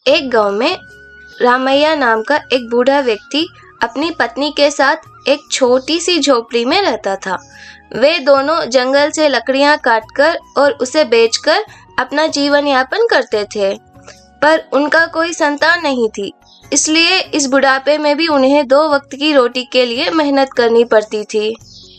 एक गांव में रामैया नाम का एक बूढ़ा व्यक्ति अपनी पत्नी के साथ एक छोटी सी झोपड़ी में रहता था। वे दोनों जंगल से लकड़ियां काटकर और उसे बेचकर अपना जीवन यापन करते थे, पर उनका कोई संतान नहीं थी, इसलिए इस बुढ़ापे में भी उन्हें 2 वक्त की रोटी के लिए मेहनत करनी पड़ती थी।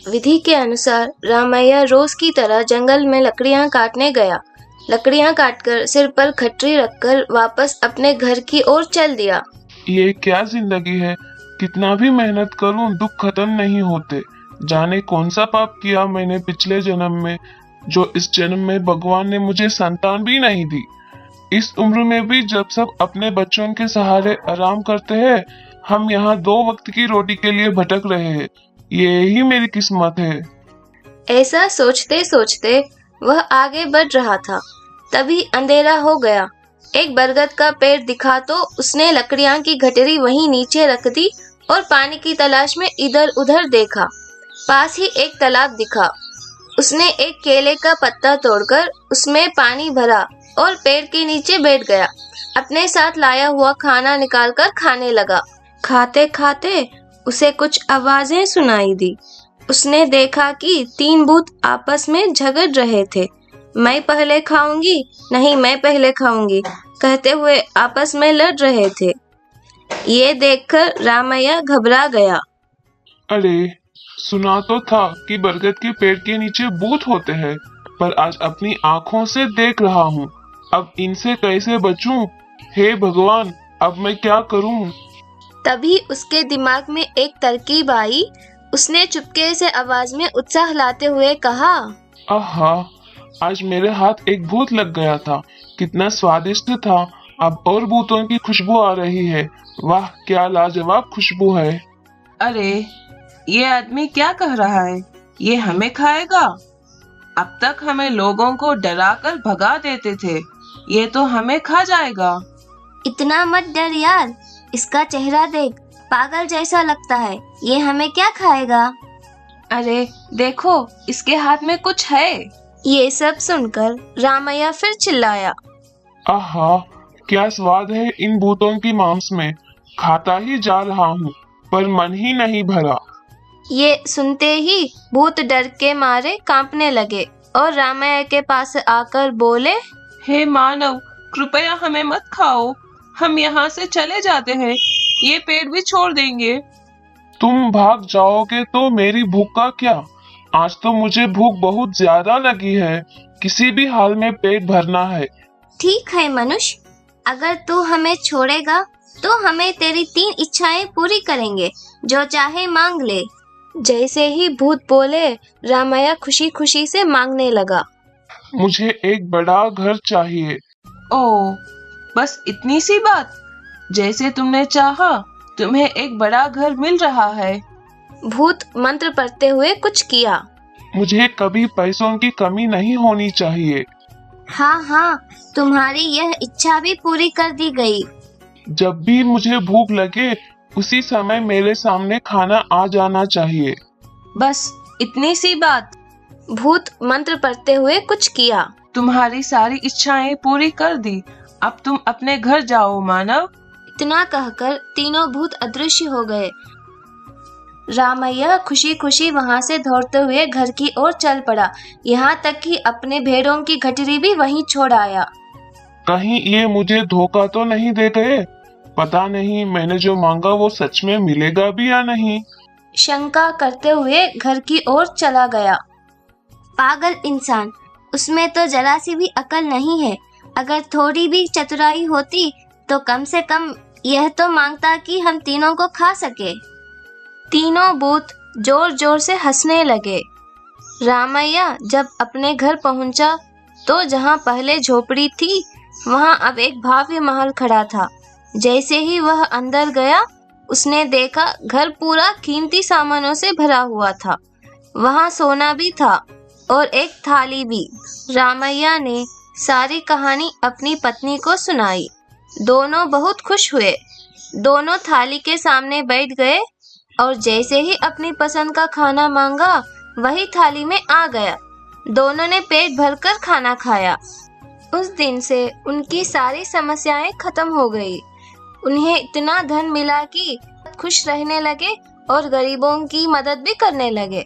विधि के अनुसार रामैया रोज की तरह जंगल में लकड़ियां काटने गया। लकड़ियां काटकर सिर पर खटरी रखकर वापस अपने घर की ओर चल दिया। ये क्या जिंदगी है, कितना भी मेहनत करूं दुख खत्म नहीं होते। जाने कौन सा पाप किया मैंने पिछले जन्म में, जो इस जन्म में भगवान ने मुझे संतान भी नहीं दी। इस उम्र में भी जब सब अपने बच्चों के सहारे आराम करते हैं, हम यहाँ 2 वक्त की रोटी के लिए भटक रहे हैं। ये ही मेरी किस्मत है। ऐसा सोचते सोचते वह आगे बढ़ रहा था। तभी अंधेरा हो गया। एक बरगद का पेड़ दिखा तो उसने लकड़ियां की गठरी वहीं नीचे रख दी और पानी की तलाश में इधर उधर देखा। पास ही एक तालाब दिखा। उसने एक केले का पत्ता तोड़कर उसमें पानी भरा और पेड़ के नीचे बैठ गया। अपने साथ लाया हुआ खाना निकालकर खाने लगा। खाते खाते उसे कुछ आवाजें सुनाई दी। उसने देखा कि 3 भूत आपस में झगड़ रहे थे। मैं पहले खाऊंगी, नहीं मैं पहले खाऊंगी कहते हुए आपस में लड़ रहे थे। ये देखकर रामैया घबरा गया। अरे, सुना तो था कि बरगद के पेड़ के नीचे भूत होते हैं, पर आज अपनी आंखों से देख रहा हूँ। अब इनसे कैसे बचूं? हे भगवान, अब मैं क्या करूं? तभी उसके दिमाग में एक तरकीब आई। उसने चुपके से आवाज में उत्साह लाते हुए कहा, आहा, आज मेरे हाथ एक भूत लग गया था। कितना स्वादिष्ट था। अब और भूतों की खुशबू आ रही है। वाह, क्या लाजवाब खुशबू है। अरे, ये आदमी क्या कह रहा है? ये हमें खाएगा? अब तक हमें लोगों को डराकर भगा देते थे, ये तो हमें खा जाएगा। इतना मत डर यार, इसका चेहरा देख, पागल जैसा लगता है। ये हमें क्या खाएगा? अरे देखो, इसके हाथ में कुछ है। ये सब सुनकर रामैया फिर चिल्लाया, आहा, क्या स्वाद है इन भूतों की मांस में। खाता ही जा रहा हूँ, पर मन ही नहीं भरा। ये सुनते ही भूत डर के मारे कांपने लगे और रामैया के पास आकर बोले, हे मानव, कृपया हमें मत खाओ। हम यहाँ से चले जाते हैं, ये पेड़ भी छोड़ देंगे। तुम भाग जाओगे तो मेरी भूख का क्या? आज तो मुझे भूख बहुत ज्यादा लगी है। किसी भी हाल में पेट भरना है। ठीक है मनुष्य, अगर तू हमें छोड़ेगा तो हमें तेरी 3 इच्छाएं पूरी करेंगे, जो चाहे मांग ले। जैसे ही भूत बोले, रामैया खुशी खुशी से मांगने लगा। मुझे एक बड़ा घर चाहिए। ओह, बस इतनी सी बात? जैसे तुमने चाहा, तुम्हें एक बड़ा घर मिल रहा है। भूत मंत्र पढ़ते हुए कुछ किया। मुझे कभी पैसों की कमी नहीं होनी चाहिए। हाँ हाँ, तुम्हारी यह इच्छा भी पूरी कर दी गई। जब भी मुझे भूख लगे, उसी समय मेरे सामने खाना आ जाना चाहिए। बस इतनी सी बात? भूत मंत्र पढ़ते हुए कुछ किया। तुम्हारी सारी इच्छाएं पूरी कर दी। अब तुम अपने घर जाओ मानव। इतना कहकर तीनों भूत अदृश्य हो गए। रामैया खुशी खुशी वहां से दौड़ते हुए घर की ओर चल पड़ा। यहाँ तक कि अपने भेड़ों की गठरी भी वहीं छोड़ आया। कहीं ये मुझे धोखा तो नहीं दे गए? पता नहीं मैंने जो मांगा वो सच में मिलेगा भी या नहीं। शंका करते हुए घर की ओर चला गया। पागल इंसान, उसमें तो जरा सी भी अकल नहीं है। अगर थोड़ी भी चतुराई होती तो कम से कम यह तो मांगता कि हम तीनों को खा सके। तीनों भूत जोर जोर से हंसने लगे। रामैया जब अपने घर पहुंचा तो जहां पहले झोपड़ी थी, वहां अब एक भव्य महल खड़ा था। जैसे ही वह अंदर गया, उसने देखा घर पूरा कीमती सामानों से भरा हुआ था। वहां सोना भी था और एक थाली भी। रामैया ने सारी कहानी अपनी पत्नी को सुनाई। दोनों बहुत खुश हुए। दोनों थाली के सामने बैठ गए और जैसे ही अपनी पसंद का खाना मांगा, वही थाली में आ गया। दोनों ने पेट भरकर खाना खाया। उस दिन से उनकी सारी समस्याएं खत्म हो गई। उन्हें इतना धन मिला कि खुश रहने लगे और गरीबों की मदद भी करने लगे।